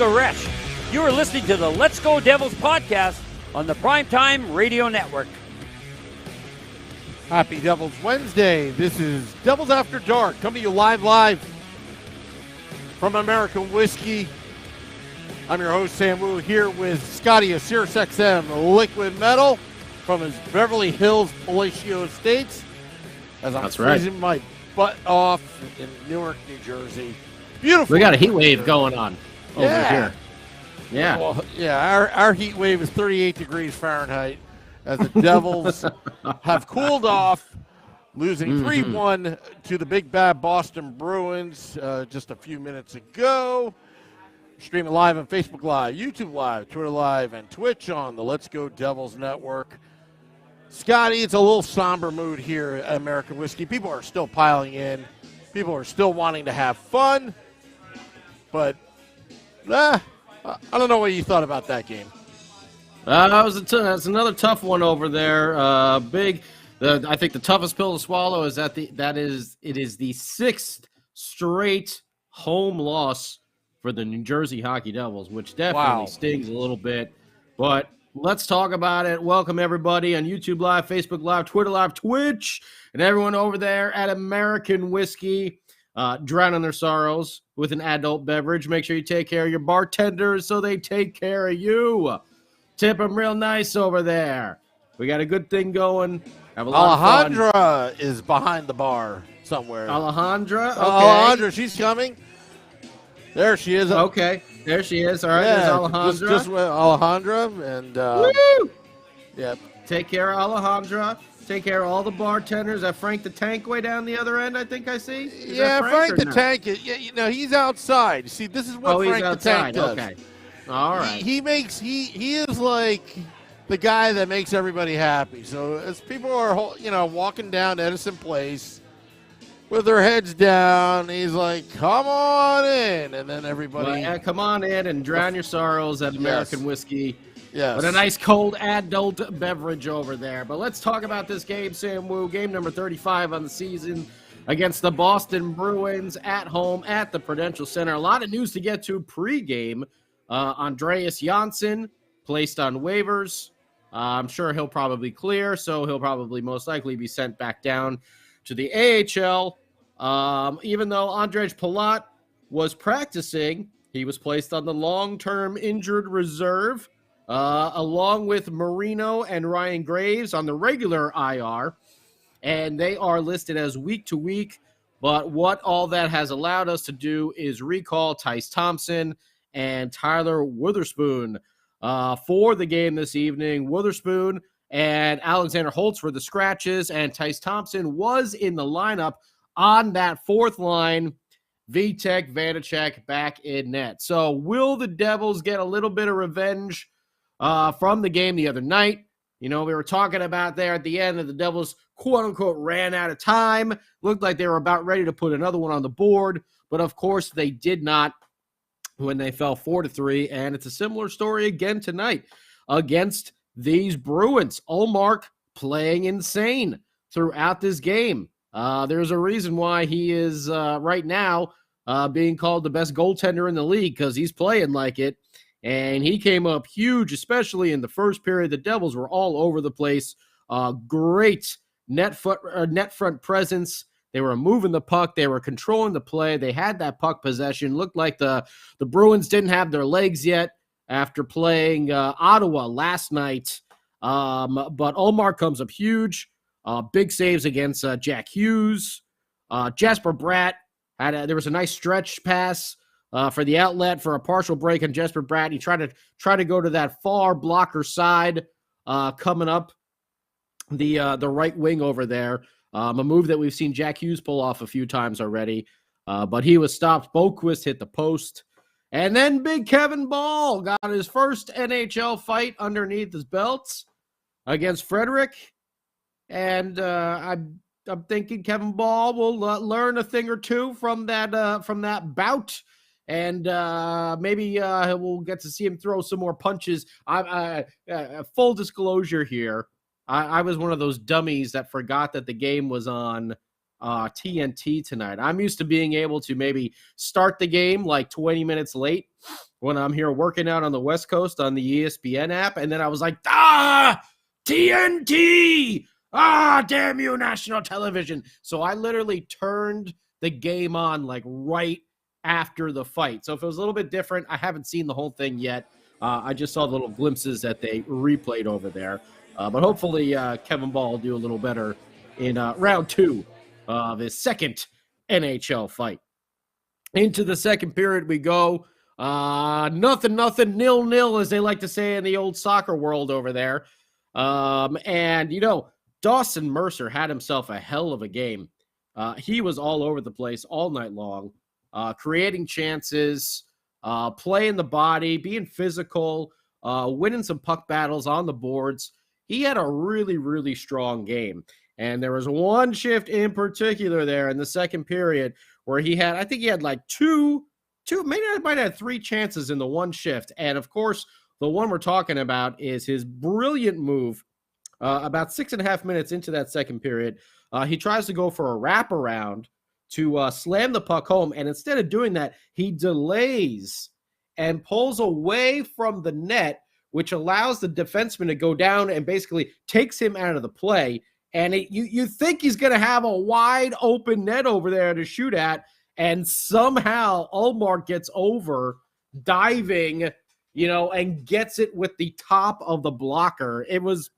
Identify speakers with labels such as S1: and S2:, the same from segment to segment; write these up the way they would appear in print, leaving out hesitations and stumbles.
S1: Goresh. You are listening to the Let's Go Devils podcast on the Primetime Radio Network.
S2: Happy Devils Wednesday. This is Devils After Dark, coming to you live from American Whiskey. I'm your host, Sam Wu, here with Scotty of SiriusXM Liquid Metal from his Beverly Hills Palacio Estates. As I'm freezing my butt off in Newark, New Jersey. Beautiful.
S3: We got a heat wave going on over here. Yeah.
S2: Well, yeah, our heat wave is 38 degrees Fahrenheit as the Devils have cooled off, losing 3-1 to the big bad Boston Bruins just a few minutes ago. Streaming live on Facebook Live, YouTube Live, Twitter Live, and Twitch on the Let's Go Devils Network. Scotty, it's a little somber mood here at American Whiskey. People are still piling in. People are still wanting to have fun. But, I don't know what you thought about that game.
S3: That's another tough one over there. I think the toughest pill to swallow is it is the sixth straight home loss for the New Jersey Hockey Devils, which definitely stings a little bit. But let's talk about it. Welcome, everybody, on YouTube Live, Facebook Live, Twitter Live, Twitch, and everyone over there at American Whiskey, drowning their sorrows with an adult beverage. Make sure you take care of your bartenders so they take care of you. Tip them real nice over there. We got a good thing going. Have a lot of fun.
S2: Alejandra is behind the bar somewhere.
S3: Alejandra? Okay.
S2: Alejandra, she's coming. There she is.
S3: Okay, there she is. All right, there's Alejandra.
S2: Just Alejandra, and
S3: woo!
S2: Yeah.
S3: Take care of Alejandra. Take care of all the bartenders. That Frank the Tank way down the other end, I think I see. Is
S2: Frank the Tank. He's outside. See, this is what Frank the Tank does.
S3: Okay. All right.
S2: He is like the guy that makes everybody happy. So as people are, walking down Edison Place with their heads down, he's like, "Come on in," and then everybody,
S3: come on in and drown your sorrows at American Whiskey.
S2: Yes.
S3: With a nice cold adult beverage over there. But let's talk about this game, Sam Wu. Game number 35 on the season against the Boston Bruins at home at the Prudential Center. A lot of news to get to pregame. Andreas Janssen placed on waivers. I'm sure he'll probably clear, so he'll probably most likely be sent back down to the AHL. Even though Andrej Palat was practicing, he was placed on the long-term injured reserve, along with Marino and Ryan Graves on the regular IR, and they are listed as week-to-week. But what all that has allowed us to do is recall Tyce Thompson and Tyler Witherspoon for the game this evening. Witherspoon and Alexander Holtz were the scratches, and Tyce Thompson was in the lineup on that fourth line. Vitek Vanacek back in net. So will the Devils get a little bit of revenge from the game the other night? We were talking about there at the end that the Devils, quote-unquote, ran out of time. Looked like they were about ready to put another one on the board, but of course they did not when they fell 4-3, and it's a similar story again tonight against these Bruins. Ullmark playing insane throughout this game. There's a reason why he is right now being called the best goaltender in the league, because he's playing like it, and he came up huge, especially in the first period. The Devils were all over the place. Great net front presence. They were moving the puck. They were controlling the play. They had that puck possession. Looked like the Bruins didn't have their legs yet after playing Ottawa last night. But Ullmark comes up huge. Big saves against Jack Hughes. Jesper Bratt there was a nice stretch pass for the outlet for a partial break on Jesper Bratt. He tried to go to that far blocker side coming up the right wing over there. A move that we've seen Jack Hughes pull off a few times already, but he was stopped. Boquist hit the post. And then big Kevin Ball got his first NHL fight underneath his belts against Frederick. And I'm thinking Kevin Ball will learn a thing or two from that bout. And maybe we'll get to see him throw some more punches. Full disclosure here. I was one of those dummies that forgot that the game was on TNT tonight. I'm used to being able to maybe start the game like 20 minutes late when I'm here working out on the West Coast on the ESPN app. And then I was like, TNT! Damn you, national television. So I literally turned the game on like right after the fight. So if it was a little bit different, I haven't seen the whole thing yet. I just saw the little glimpses that they replayed over there. But hopefully Kevin Ball will do a little better in round 2 of his second NHL fight. Into the second period we go. Nothing, 0-0, as they like to say in the old soccer world over there. And, Dawson Mercer had himself a hell of a game. He was all over the place all night long, creating chances, playing the body, being physical, winning some puck battles on the boards. He had a really, really strong game. And there was one shift in particular there in the second period where he had, I think he had like two, maybe I might have 3 chances in the one shift. And of course, the one we're talking about is his brilliant move. About 6.5 minutes into that second period, he tries to go for a wraparound to slam the puck home. And instead of doing that, he delays and pulls away from the net, which allows the defenseman to go down and basically takes him out of the play. And you think he's going to have a wide open net over there to shoot at. And somehow Ullmark gets over diving, and gets it with the top of the blocker. It was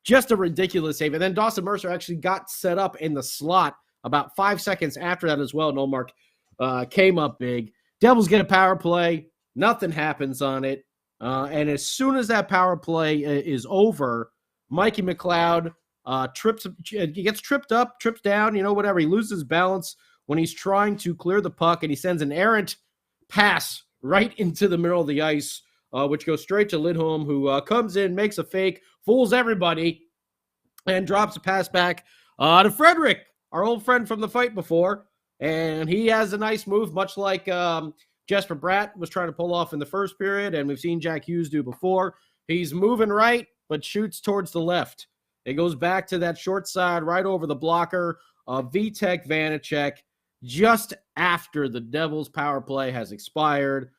S3: just a ridiculous save. And then Dawson Mercer actually got set up in the slot about 5 seconds after that as well. And Ullmark came up big. Devils get a power play. Nothing happens on it. And as soon as that power play is over, Mikey McLeod he gets tripped up, trips down, whatever. He loses balance when he's trying to clear the puck, and he sends an errant pass right into the middle of the ice, which goes straight to Lindholm, who comes in, makes a fake, fools everybody, and drops a pass back to Frederick, our old friend from the fight before. And he has a nice move, much like Jesper Bratt was trying to pull off in the first period, and we've seen Jack Hughes do before. He's moving right, but shoots towards the left. It goes back to that short side, right over the blocker of Vitek Vanacek, just after the Devils' power play has expired.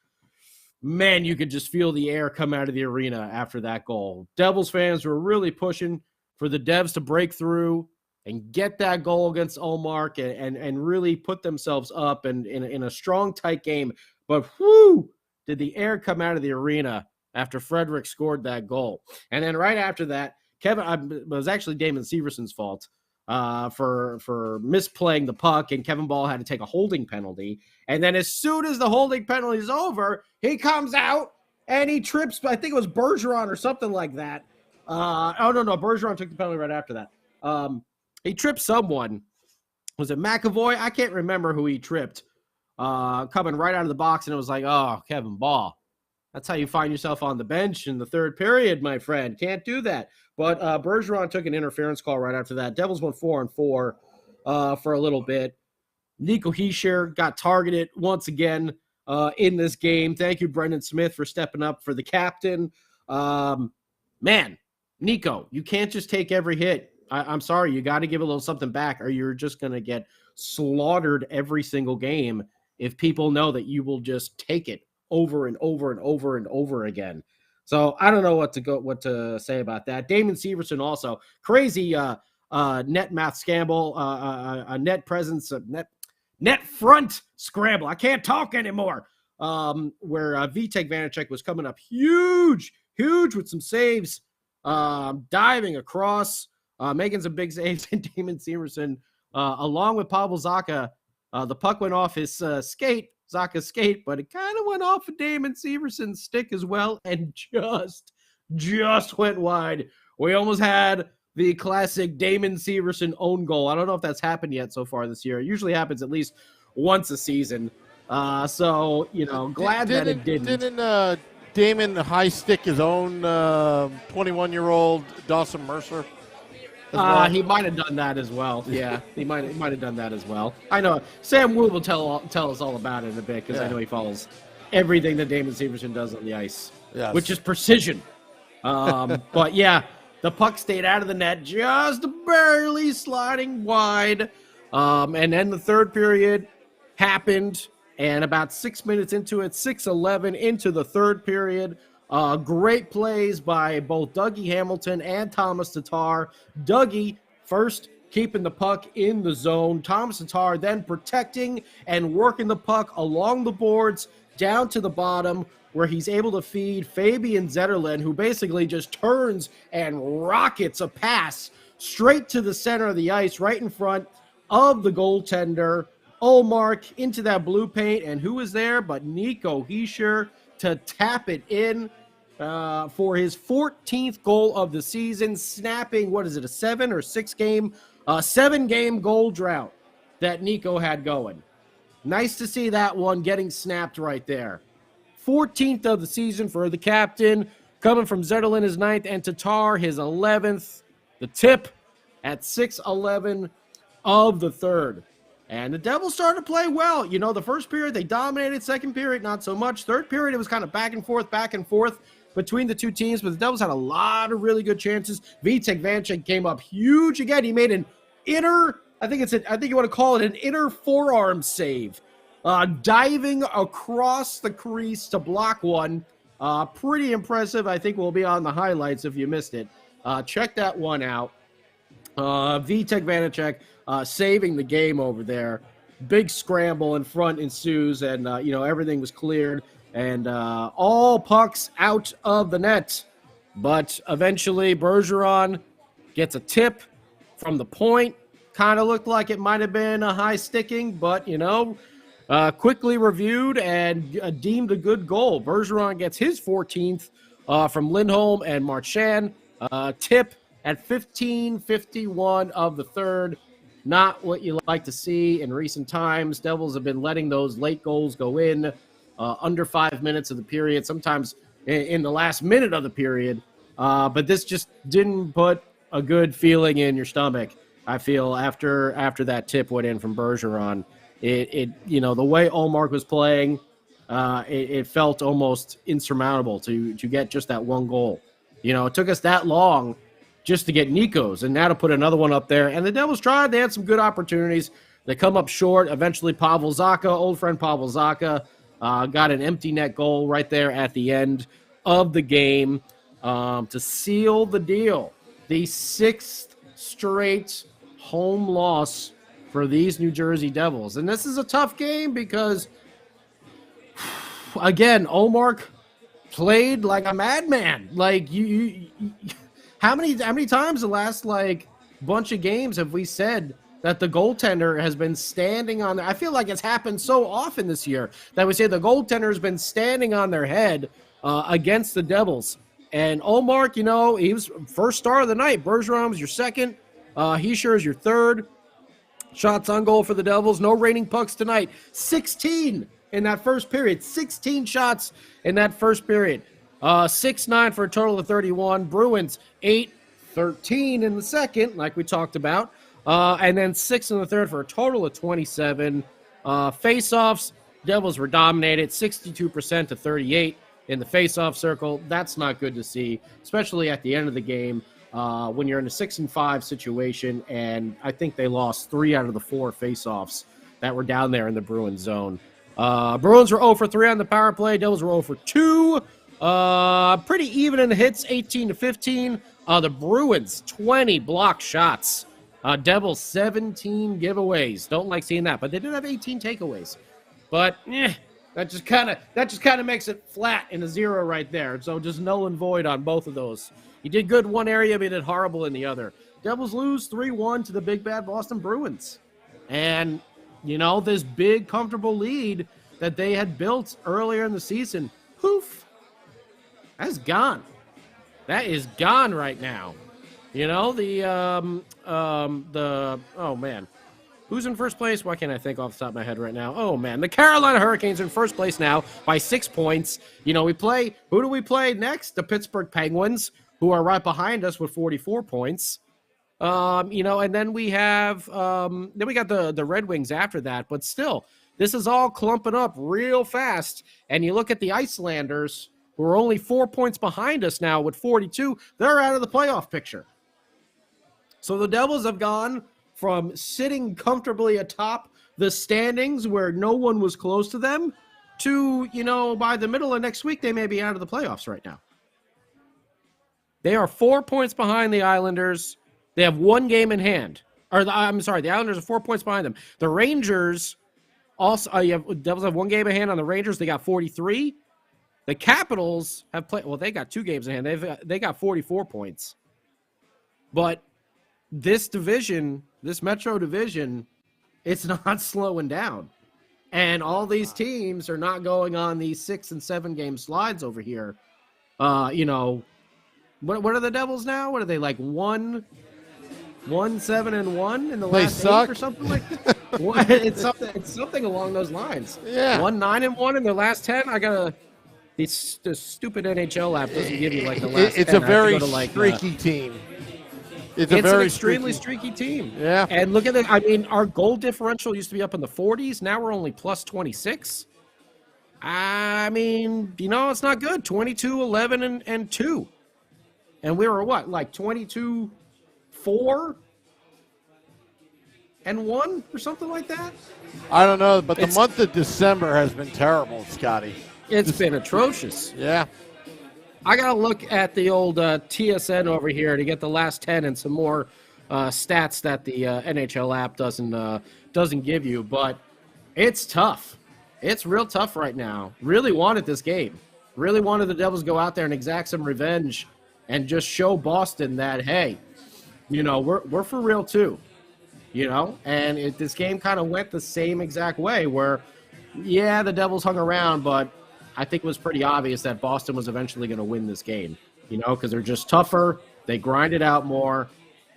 S3: Man, you could just feel the air come out of the arena after that goal. Devils fans were really pushing for the Devs to break through and get that goal against Ullmark and really put themselves up in a strong, tight game. But whoo, did the air come out of the arena after Frederick scored that goal. And then right after that, it was actually Damon Severson's fault for misplaying the puck, and Kevin Ball had to take a holding penalty. And then as soon as the holding penalty is over, he comes out and he trips, I think it was Bergeron or something like that. No, Bergeron took the penalty right after that. He tripped someone. Was it McAvoy? I can't remember who he tripped. Coming right out of the box, and it was like, oh, Kevin Ball. That's how you find yourself on the bench in the third period, my friend. Can't do that. But Bergeron took an interference call right after that. Devils went 4-4 for a little bit. Nico Hischier got targeted once again in this game. Thank you, Brendan Smith, for stepping up for the captain. Man, Nico, you can't just take every hit. I'm sorry. You got to give a little something back, or you're just going to get slaughtered every single game if people know that you will just take it over and over and over and over again. So I don't know what to say about that. Damon Severson also crazy net math scramble, a net presence, net front scramble. I can't talk anymore. Where Vitek Vanacek was coming up huge with some saves, diving across, making some big saves, and Damon Severson, along with Pavel Zacha, the puck went off his Zacha's skate, but it kind of went off of Damon Severson's stick as well, and just went wide. We almost had the classic Damon Severson own goal. I don't know if that's happened yet so far this year. It usually happens at least once a season. So, glad that it didn't.
S2: Didn't Damon high stick his own 21-year-old Dawson Mercer?
S3: He might have done that as well. Yeah, he might have done that as well. I know. Sam Wu will tell us all about it in a bit, because I know he follows everything that Damon Severson does on the ice, which is precision. But yeah, the puck stayed out of the net, just barely sliding wide. And then the third period happened, And about 6 minutes into it, 6-11 into the third period. Great plays by both Dougie Hamilton and Thomas Tatar. Dougie first keeping the puck in the zone. Thomas Tatar then protecting and working the puck along the boards down to the bottom, where he's able to feed Fabian Zetterlund, who basically just turns and rockets a pass straight to the center of the ice, right in front of the goaltender. Ullmark into that blue paint, and who is there but Nico Hischier to tap it in for his 14th goal of the season, snapping, a 7 or 6 game, 7-game goal drought that Nico had going. Nice to see that one getting snapped right there. 14th of the season for the captain, coming from Zetterlund, his 9th, and Tatar, his 11th. The tip at 6-11 of the third. And the Devils started to play well. You know, the first period, they dominated. Second period, not so much. Third period, it was kind of back and forth between the two teams. But the Devils had a lot of really good chances. Vitek Vanecek came up huge again. He made an inner, I think you want to call it an inner forearm save. Diving across the crease to block one. Pretty impressive. I think we'll be on the highlights if you missed it. Check that one out. Vitek Vanecek saving the game over there. Big scramble in front ensues, and everything was cleared, and all pucks out of the net. But eventually Bergeron gets a tip from the point. Kind of looked like it might have been a high sticking, but quickly reviewed and deemed a good goal. Bergeron gets his 14th from Lindholm and Marchand. Tip at 15:51 of the third. Not what you like to see in recent times. Devils have been letting those late goals go in under 5 minutes of the period, sometimes in the last minute of the period. But this just didn't put a good feeling in your stomach, I feel, after that tip went in from Bergeron. It the way Ullmark was playing, it felt almost insurmountable to get just that one goal. It took us that long just to get Nico's, and now to put another one up there. And the Devils tried. They had some good opportunities. They come up short. Eventually, Pavel Zacha, old friend Pavel Zacha, got an empty net goal right there at the end of the game to seal the deal. The 6th straight home loss for these New Jersey Devils. And this is a tough game because, again, Ullmark played like a madman. Like, how many times the last bunch of games have we said that the goaltender has been standing on? I feel like it's happened so often this year that we say the goaltender has been standing on their head against the Devils. And Ullmark, he was first star of the night. Bergeron was your second. Hischier is your third. Shots on goal for the Devils. No raining pucks tonight. 16 in that first period. 16 shots in that first period. 6-9 for a total of 31. Bruins 8-13 in the second, like we talked about. And then 6 in the third for a total of 27. Face-offs, Devils were dominated 62% to 38 in the face-off circle. That's not good to see, especially at the end of the game when you're in a 6-5 situation. And I think they lost 3 out of the 4 face-offs that were down there in the Bruins zone. Bruins were 0 for 3 on the power play. Devils were 0 for 2. Pretty even in the hits, 18-15. The Bruins, 20 blocked shots. Devils, 17 giveaways. Don't like seeing that, but they did have 18 takeaways. But that just kind of makes it flat in a 0 right there. So just null and void on both of those. He did good one area, but he did horrible in the other. Devils lose 3-1 to the big bad Boston Bruins. And, this big comfortable lead that they had built earlier in the season, poof. That's gone. That is gone right now. Oh man, who's in first place? Why can't I think off the top of my head right now? Oh man, the Carolina Hurricanes are in first place now by 6 points. Who do we play next? The Pittsburgh Penguins, who are right behind us with 44 points. And then we have, we got the Red Wings after that, but still, this is all clumping up real fast. And you look at the Icelanders, who are only 4 points behind us now with 42. They're out of the playoff picture. So the Devils have gone from sitting comfortably atop the standings where no one was close to them to, by the middle of next week, they may be out of the playoffs right now. They are 4 points behind the Islanders. They have 1 game in hand. The Islanders are 4 points behind them. The Rangers also, Devils have 1 game in hand on the Rangers. They got 43. The Capitals have played, they got 2 games in hand. They got 44 points. But this division, this Metro division, it's not slowing down. And all these teams are not going on these 6 and 7 game slides over here. What are the Devils now? What are they, like 1-7-1 in the last 8 or something like that? It's something along those lines.
S2: Yeah.
S3: 1-9-1 in their last 10. The stupid NHL app doesn't give you like the last 10.
S2: It's a very streaky team. It's
S3: an extremely streaky team.
S2: Yeah.
S3: And look at it. I mean, our goal differential used to be up in the 40s. Now we're only plus 26. I mean, it's not good. 22, 11, and 2. And we were what, like 22, 4, and 1 or something like that?
S2: I don't know, but the month of December has been terrible, Scotty.
S3: It's been atrocious.
S2: Yeah.
S3: I got to look at the old TSN over here to get the last 10 and some more stats that the NHL app doesn't give you. But it's tough. It's real tough right now. Really wanted this game. Really wanted the Devils to go out there and exact some revenge and just show Boston that, hey, we're for real too. And this game kind of went the same exact way where, yeah, the Devils hung around, but I think it was pretty obvious that Boston was eventually going to win this game, because they're just tougher. They grind it out more,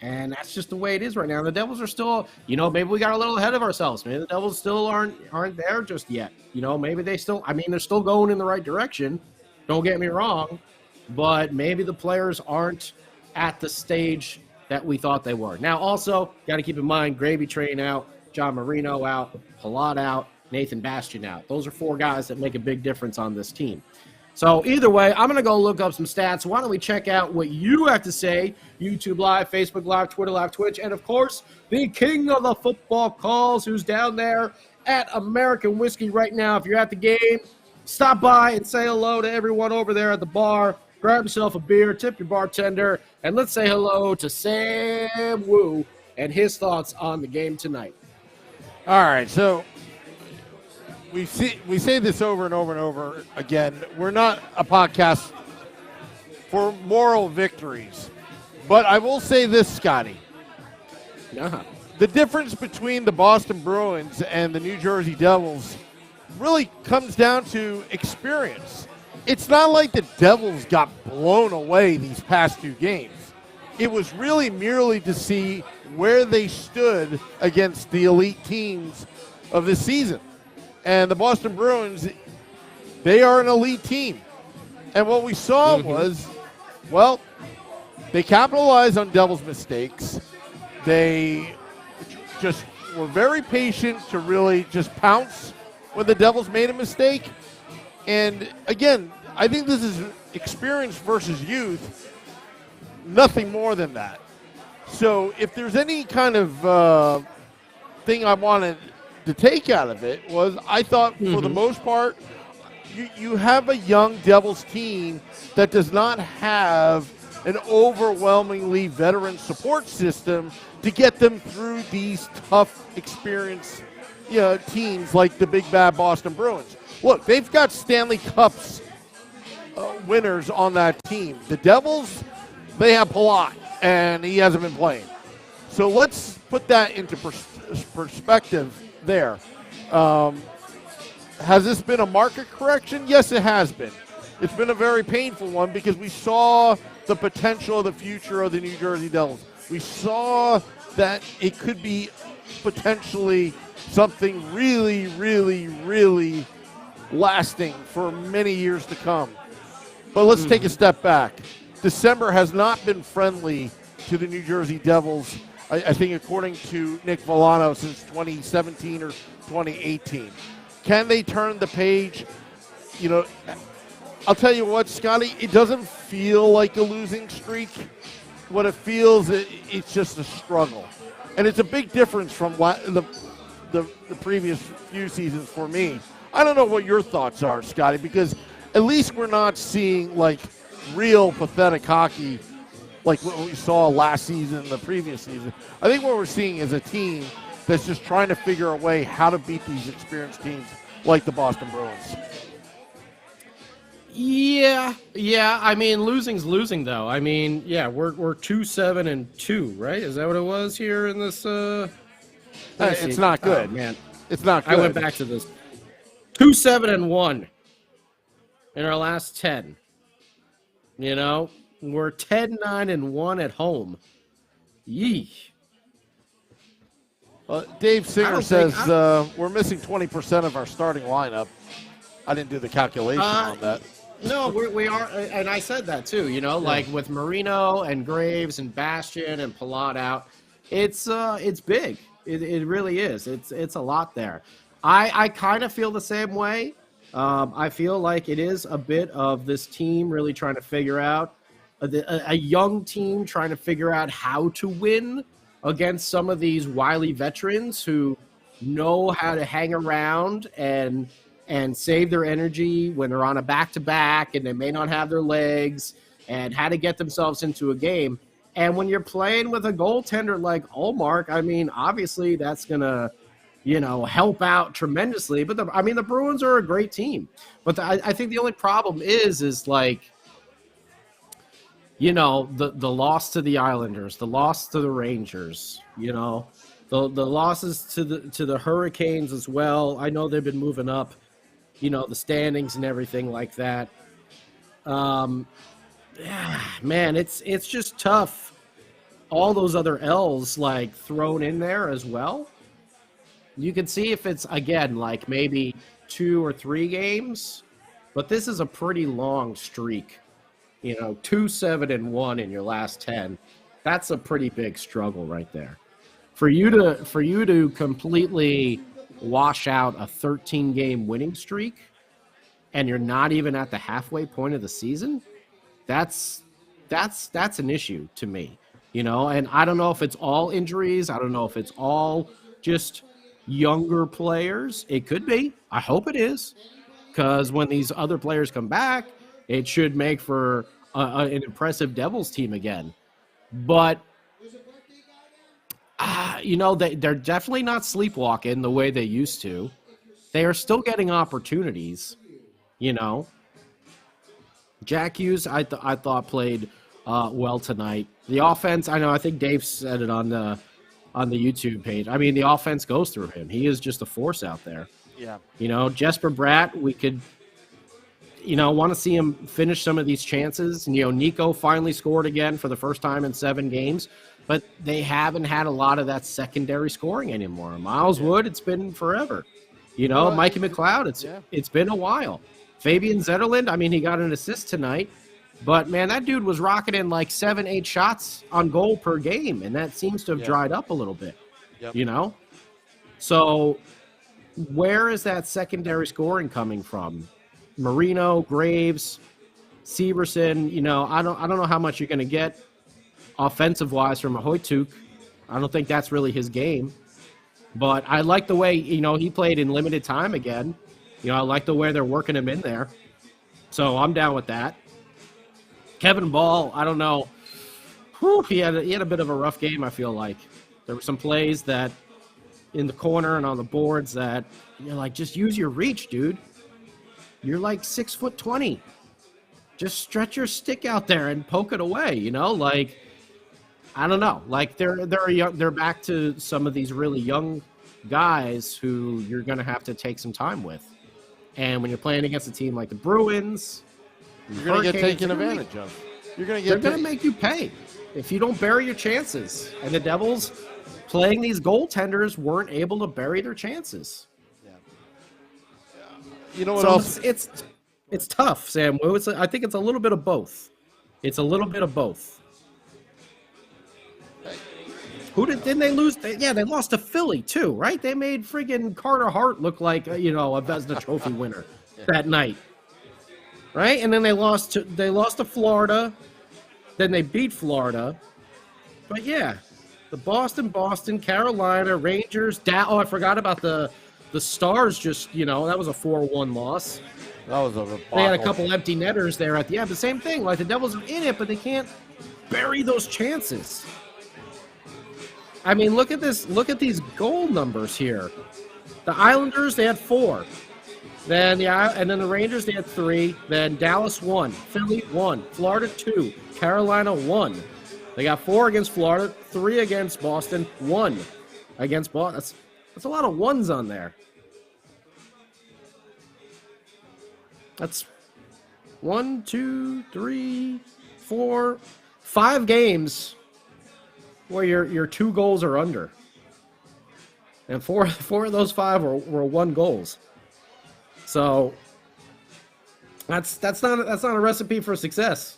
S3: and that's just the way it is right now. The Devils are still, maybe we got a little ahead of ourselves. Maybe the Devils still aren't there just yet. Maybe they're still going in the right direction. Don't get me wrong, but maybe the players aren't at the stage that we thought they were. Now, also, got to keep in mind, Gravy Train out, John Marino out, Palat out, Nathan Bastian out. Those are 4 guys that make a big difference on this team. So either way, I'm going to go look up some stats. Why don't we check out what you have to say? YouTube Live, Facebook Live, Twitter Live, Twitch, and of course, the king of the football calls who's down there at American Whiskey right now. If you're at the game, stop by and say hello to everyone over there at the bar. Grab yourself a beer, tip your bartender, and let's say hello to Sam Wu and his thoughts on the game tonight.
S2: All right, so we say this over and over and over again. We're not a podcast for moral victories. But I will say this, Scotty.
S3: Uh-huh.
S2: The difference between the Boston Bruins and the New Jersey Devils really comes down to experience. It's not like the Devils got blown away these past 2 games. It was really merely to see where they stood against the elite teams of this season. And the Boston Bruins, they are an elite team. And what we saw was, well, they capitalized on Devils' mistakes. They just were very patient to really just pounce when the Devils made a mistake. And, again, I think this is experience versus youth, nothing more than that. So if there's any kind of thing I wanted to take out of it was I thought for the most part, you have a young Devils team that does not have an overwhelmingly veteran support system to get them through these tough experience teams like the big bad Boston Bruins. Look, they've got Stanley Cups winners on that team. The Devils, they have Palat, and he hasn't been playing. So let's put that into perspective there. Has this been a market correction? Yes, it has been. It's been a very painful one because we saw the potential of the future of the New Jersey Devils. We saw that it could be potentially something really, really, really lasting for many years to come. But let's take a step back. December has not been friendly to the New Jersey Devils, I think according to Nick Villano, since 2017 or 2018. Can they turn the page? I'll tell you what, Scotty, it doesn't feel like a losing streak. What it feels, it's just a struggle. And it's a big difference from the the previous few seasons for me. I don't know what your thoughts are, Scotty, because at least we're not seeing like real pathetic hockey like what we saw last season, the previous season. I think what we're seeing is a team that's just trying to figure a way how to beat these experienced teams like the Boston Bruins.
S3: Yeah. I mean, losing's losing, though. I mean, yeah, we're 2-7-2, right? Is that what it was here in this?
S2: It's not good,
S3: man.
S2: It's not good.
S3: I went back to this. 2-7-1 in our last 10. You know, we're 10-9-1 at home. Yee.
S2: Dave Singer says we're missing 20% of our starting lineup. I didn't do the calculation on that.
S3: No, we are, and I said that too. You know, like with Marino and Graves and Bastian and Palat out, it's big. It really is. It's a lot there. I kind of feel the same way. I feel like it is a bit of this team really trying to figure out a young team trying to figure out how to win against some of these wily veterans who know how to hang around and save their energy when they're on a back-to-back and they may not have their legs, and how to get themselves into a game. And when you're playing with a goaltender like Ullmark, I mean, obviously that's going to, help out tremendously. But, the Bruins are a great team. But I think the only problem is like, the loss to the Islanders, the loss to the Rangers, the losses to the Hurricanes as well. I know they've been moving up, the standings and everything like that. Man, it's just tough. All those other L's like thrown in there as well. You can see if it's again like maybe 2 or 3 games, but this is a pretty long streak. 2-7-1 in your last 10. That's a pretty big struggle right there. For you to completely wash out a 13-game winning streak, and you're not even at the halfway point of the season, that's an issue to me. And I don't know if it's all injuries. I don't know if it's all just younger players. It could be. I hope it is, because when these other players come back, it should make for an impressive Devils team again. But, they're definitely not sleepwalking the way they used to. They are still getting opportunities, Jack Hughes, I thought played well tonight. The offense, I think Dave said it on the YouTube page. I mean, the offense goes through him. He is just a force out there.
S2: Yeah.
S3: Jesper Bratt, we could – want to see him finish some of these chances. Nico finally scored again for the first time in 7 games, but they haven't had a lot of that secondary scoring anymore. Miles Wood, it's been forever. Mikey McLeod, it's been a while. Fabian Zetterlund, he got an assist tonight, but, man, that dude was rocketing like 7-8 shots on goal per game, and that seems to have dried up a little bit, So where is that secondary scoring coming from? Marino, Graves, Severson, I don't know how much you're going to get offensive-wise from a Hoytuk. I don't think that's really his game. But I like the way, he played in limited time again. I like the way they're working him in there. So I'm down with that. Kevin Ball, I don't know. He had a bit of a rough game, I feel like. There were some plays that in the corner and on the boards that you're like, just use your reach, dude. You're like 6'20". Just stretch your stick out there and poke it away. Like, I don't know. Like they're back to some of these really young guys who you're going to have to take some time with. And when you're playing against a team like the Bruins,
S2: you're going to get taken advantage of. They're going
S3: to make you pay if you don't bury your chances. And the Devils playing these goaltenders weren't able to bury their chances.
S2: You know what else?
S3: It's tough, Sam. I think it's a little bit of both. It's a little bit of both. Didn't they lose? They lost to Philly too, right? They made friggin' Carter Hart look like a Vezina Trophy winner that night, right? And then they lost to Florida. Then they beat Florida. But yeah, the Boston, Carolina, Rangers. I forgot about the Stars. Just that was a 4-1 loss.
S2: That was a
S3: They had a couple empty netters there at the end. The same thing. Like the Devils are in it, but they can't bury those chances. I mean, look at this. Look at these goal numbers here. The Islanders, they had 4. Then the Rangers, they had 3. Then Dallas 1, Philly 1, Florida 2, Carolina 1. They got 4 against Florida, 3 against Boston, 1 against Boston. That's a lot of ones on there. That's 1, 2, 3, 4, 5 games where your 2 goals are under, and four of those 5 were 1 goals. So that's not a recipe for success.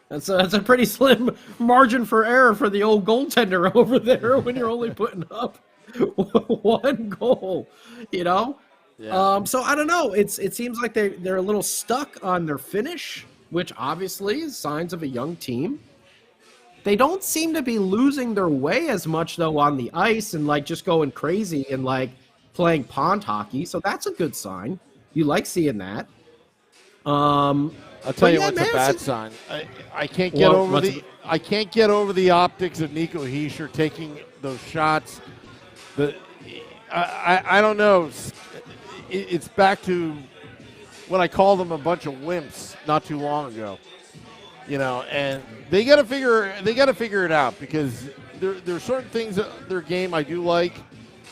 S3: That's a pretty slim margin for error for the old goaltender over there when you're only putting up 1 goal. Yeah. So I don't know. It seems like they're a little stuck on their finish, which obviously is signs of a young team. They don't seem to be losing their way as much though on the ice and like just going crazy and like playing pond hockey. So that's a good sign. You like seeing that.
S2: I'll tell you what's a bad sign. I can't get over the optics of Nico Hischier taking those shots. I don't know. It's back to when I called them a bunch of wimps not too long ago. And they got to figure it out, because there are certain things in their game I do like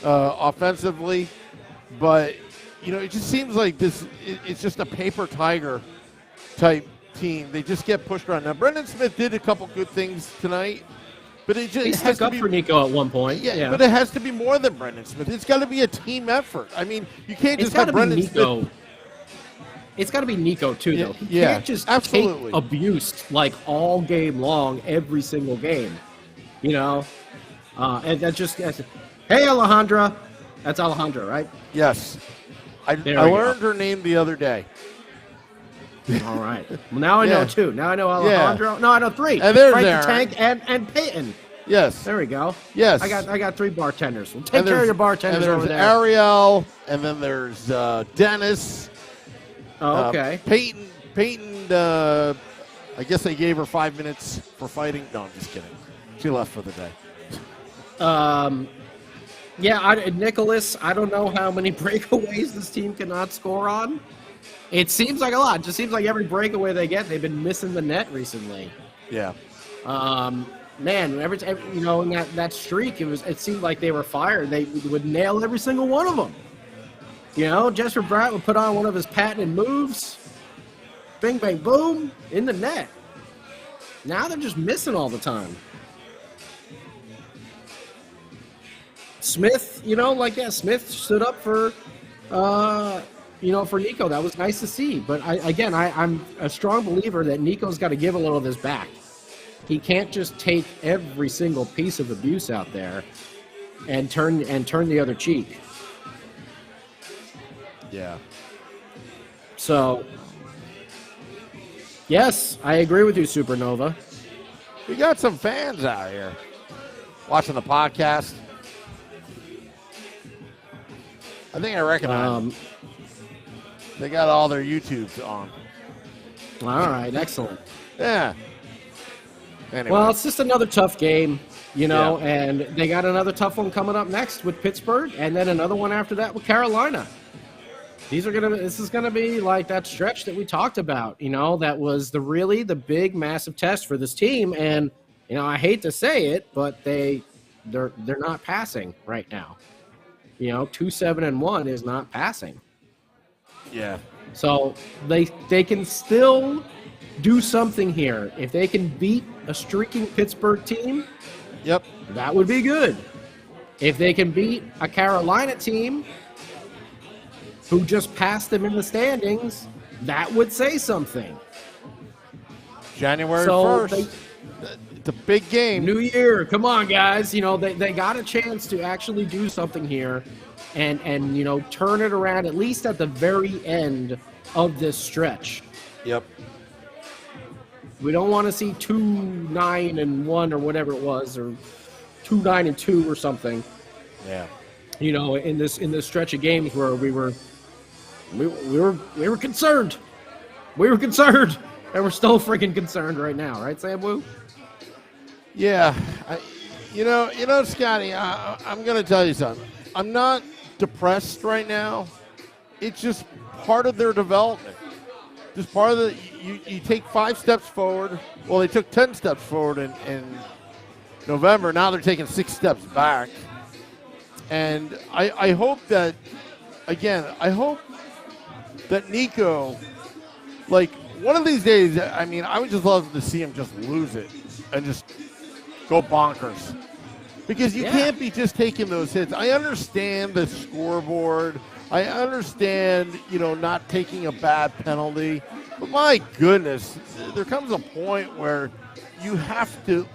S2: offensively, but it just seems like it's just a paper tiger type team. They just get pushed around. Now, Brendan Smith did a couple good things tonight, but he
S3: stuck up for Nico at one point.
S2: Yeah, but it has to be more than Brendan Smith. It's got to be a team effort. I mean, you can't just have Brendan Smith.
S3: It's got to be Nico too, though. He
S2: can't
S3: just
S2: absolutely
S3: take abuse like all game long, every single game. And hey, Alejandra. That's Alejandra, right?
S2: Yes. I learned her name the other day.
S3: All right. Well, now I know 2. Now I know Alejandro. Yeah. No, I know 3.
S2: And there's
S3: Frank the Tank and Peyton.
S2: Yes.
S3: There we go.
S2: Yes.
S3: I got 3 bartenders. Well, take care of your bartenders over there.
S2: There's Ariel, and then there's Dennis.
S3: Oh, okay.
S2: Peyton, I guess they gave her 5 minutes for fighting. No, I'm just kidding. She left for the day.
S3: Nicholas, I don't know how many breakaways this team cannot score on. It seems like a lot. It just seems like every breakaway they get, they've been missing the net recently.
S2: Yeah.
S3: Man, every in that streak, it seemed like they were fired. They would nail every single one of them. Jesper Bratt would put on one of his patented moves. Bing, bang, boom, in the net. Now they're just missing all the time. Smith, Smith stood up for, for Nico. That was nice to see. But I'm a strong believer that Nico's got to give a little of this back. He can't just take every single piece of abuse out there and turn the other cheek.
S2: Yeah.
S3: So, yes, I agree with you, Supernova.
S2: We got some fans out here watching the podcast. I think I recognize them. They got all their YouTubes on.
S3: All right, excellent.
S2: Yeah. Anyway.
S3: Well, it's just another tough game, and they got another tough one coming up next with Pittsburgh, and then another one after that with Carolina. This is gonna be like that stretch that we talked about, that was the big massive test for this team, and I hate to say it, but they're not passing right now. 2-7-1 is not passing.
S2: Yeah.
S3: So they can still do something here. If they can beat a streaking Pittsburgh team,
S2: yep,
S3: that would be good. If they can beat a Carolina team who just passed them in the standings, that would say something.
S2: January 1st. It's a big game.
S3: New Year. Come on, guys. They got a chance to actually do something here and turn it around at least at the very end of this stretch.
S2: Yep.
S3: We don't want to see 2-9-1 or whatever it was, or 2-9-2 or something.
S2: Yeah.
S3: You know, in this stretch of games where we were concerned. We were concerned, and we're still freaking concerned right now, right, Sam Wu?
S2: Yeah. You know, Scotty, I'm going to tell you something. I'm not depressed right now. It's just part of their development. Just part of you take 5 steps forward. Well, they took 10 steps forward in November. Now they're taking 6 steps back. And I hope that, again, Nico, like, one of these days, I mean, I would just love to see him just lose it and just go bonkers. Because you can't be just taking those hits. I understand the scoreboard. I understand, not taking a bad penalty. But my goodness, there comes a point where you have to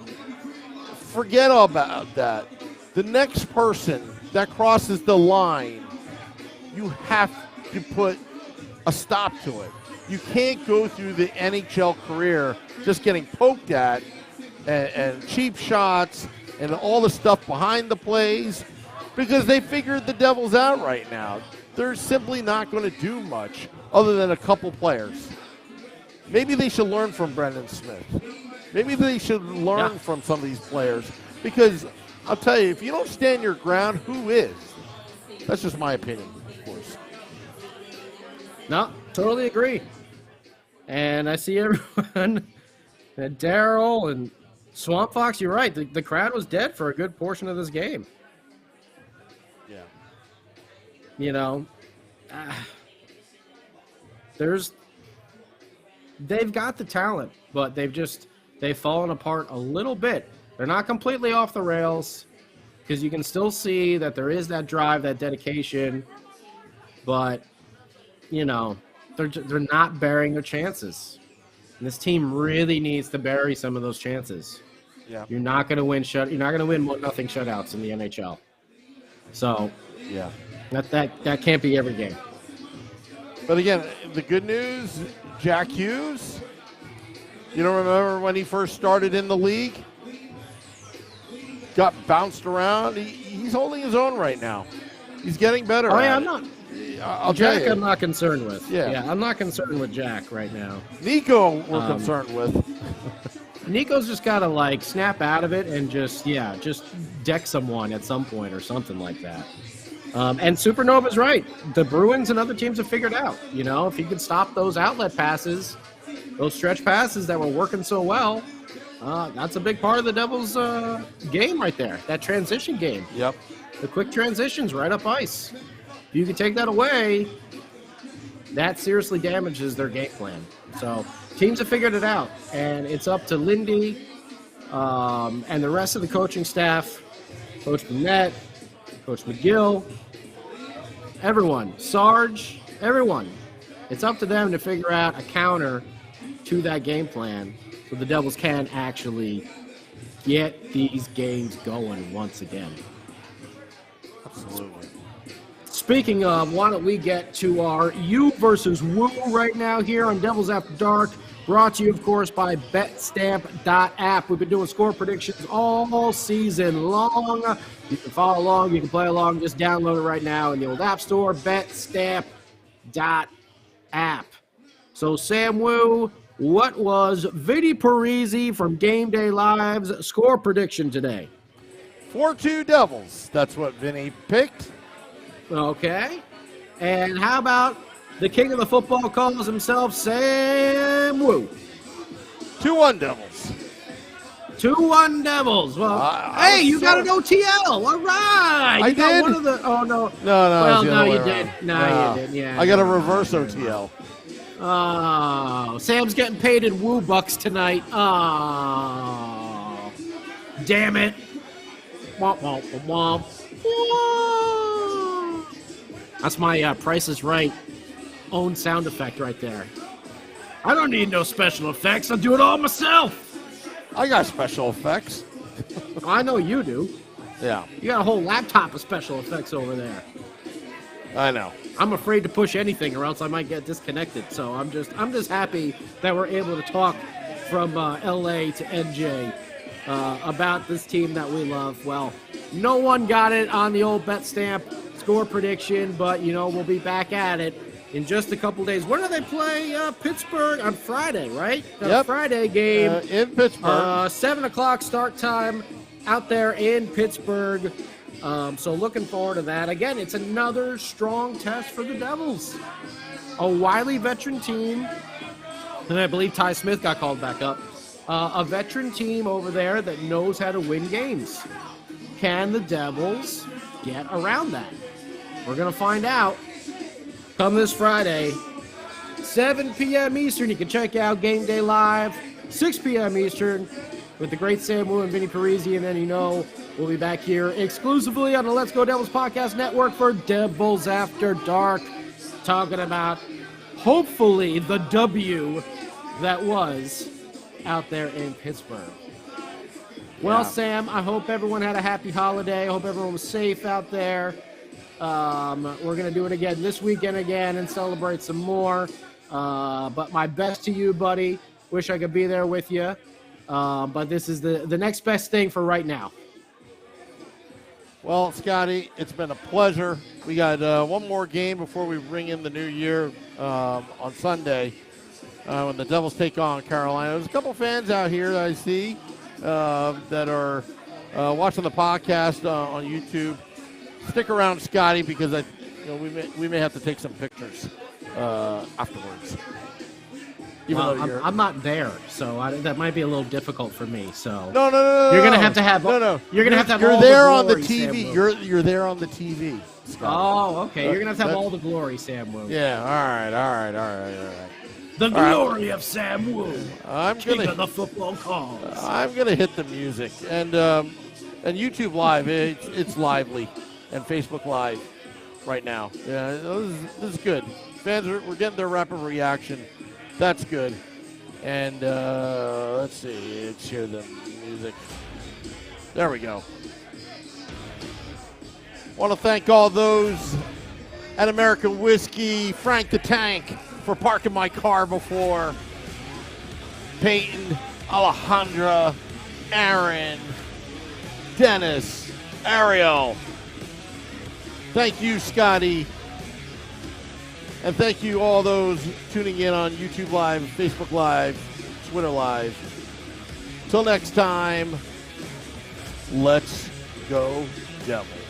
S2: forget about that. The next person that crosses the line, you have to put a stop to it. You can't go through the NHL career just getting poked at and cheap shots and all the stuff behind the plays because they figured the Devils out right now. They're simply not going to do much other than a couple players. Maybe they should learn from Brendan Smith. Maybe they should learn from some of these players because I'll tell you, if you don't stand your ground, who is? That's just my opinion, of course.
S3: No, totally agree. And I see everyone, Daryl and Swamp Fox, you're right. The crowd was dead for a good portion of this game.
S2: Yeah.
S3: They've got the talent, but they've fallen apart a little bit. They're not completely off the rails because you can still see that there is that drive, that dedication, but they're not burying their chances. And this team really needs to bury some of those chances.
S2: Yeah.
S3: You're not going to win 1-0 shutouts in the NHL. So,
S2: yeah.
S3: That can't be every game.
S2: But again, the good news, Jack Hughes, you don't remember when he first started in the league? Got bounced around. He's holding his own right now. He's getting better.
S3: Oh, yeah, I'm not.
S2: Jack,
S3: I'm not concerned with.
S2: Yeah,
S3: I'm not concerned with Jack right now.
S2: Nico, we're concerned with.
S3: Nico's just got to, snap out of it and just deck someone at some point or something like that. And Supernova's right. The Bruins and other teams have figured out, if he can stop those outlet passes, those stretch passes that were working so well, that's a big part of the Devils' game right there, that transition game.
S2: Yep.
S3: The quick transitions right up ice. If you can take that away, that seriously damages their game plan. So teams have figured it out, and it's up to Lindy and the rest of the coaching staff, Coach Burnett, Coach McGill, everyone, Sarge, everyone. It's up to them to figure out a counter to that game plan so the Devils can actually get these games going once again.
S2: Absolutely.
S3: Speaking of, why don't we get to our you versus Woo right now here on Devils After Dark, brought to you, of course, by BetStamp.app. We've been doing score predictions all season long. You can follow along. You can play along. Just download it right now in the old App Store, BetStamp.app. So, Sam Wu, what was Vinny Parisi from Game Day Live's score prediction today?
S2: 4-2 Devils. That's what Vinny picked.
S3: Okay. And how about the king of the football calls himself Sam Wu?
S2: 2-1 Devils.
S3: 2-1 Devils. Well, hey, you got an OTL. All right.
S2: I did.
S3: One of the, oh, no.
S2: No.
S3: Well, no, you did. No, you did. Yeah.
S2: I got a reverse OTL.
S3: Oh, Sam's getting paid in Woo bucks tonight. Oh, damn it. Womp, womp, womp, womp. That's my Price is Right own sound effect right there. I don't need no special effects. I'll do it all myself.
S2: I got special effects.
S3: I know you do.
S2: Yeah.
S3: You got a whole laptop of special effects over there.
S2: I know.
S3: I'm afraid to push anything or else I might get disconnected. So I'm just happy that we're able to talk from LA to NJ about this team that we love. Well, no one got it on the old bet stamp score prediction, but, we'll be back at it in just a couple days. When do they play Pittsburgh? On Friday, right?
S2: Yep.
S3: Friday game.
S2: In Pittsburgh.
S3: 7 o'clock start time out there in Pittsburgh. So looking forward to that. Again, it's another strong test for the Devils. A wily veteran team, and I believe Ty Smith got called back up. A veteran team over there that knows how to win games. Can the Devils get around that? We're going to find out come this Friday, 7 p.m. Eastern. You can check out Game Day Live, 6 p.m. Eastern, with the great Sam Wu and Vinny Parisi. And then, we'll be back here exclusively on the Let's Go Devils Podcast Network for Devils After Dark, talking about, hopefully, the W that was out there in Pittsburgh. Well,
S2: Yeah.
S3: Sam, I hope everyone had a happy holiday. I hope everyone was safe out there. We're going to do it again this weekend and celebrate some more. But my best to you, buddy. Wish I could be there with you. But this is the next best thing for right now.
S2: Well, Scotty, it's been a pleasure. We got one more game before we ring in the new year on Sunday when the Devils take on Carolina. There's a couple fans out here that I see that are watching the podcast on YouTube. Stick around, Scotty, because we may have to take some pictures afterwards.
S3: I'm not there, so that might be a little difficult for me. So
S2: No.
S3: you're gonna have to have
S2: no.
S3: You're gonna have to have.
S2: You're
S3: all
S2: there
S3: the
S2: on the
S3: glory,
S2: TV.
S3: Sam Wu.
S2: You're there on the TV, Scotty.
S3: Oh, okay. You're gonna have to have all the glory, Sam Wu.
S2: Yeah. All right.
S3: The glory of Sam Wu.
S2: I'm
S3: King
S2: gonna
S3: of the football calls.
S2: I'm gonna hit the music and YouTube Live. It's lively, and Facebook Live right now. Yeah, this is good. Fans we're getting their rapid reaction. That's good. And let's see. Let's hear the music. There we go. Want to thank all those at American Whiskey, Frank the Tank for parking my car before, Peyton, Alejandra, Aaron, Dennis, Ariel. Thank you, Scotty. And thank you all those tuning in on YouTube Live, Facebook Live, Twitter Live. Till next time, let's go Devils.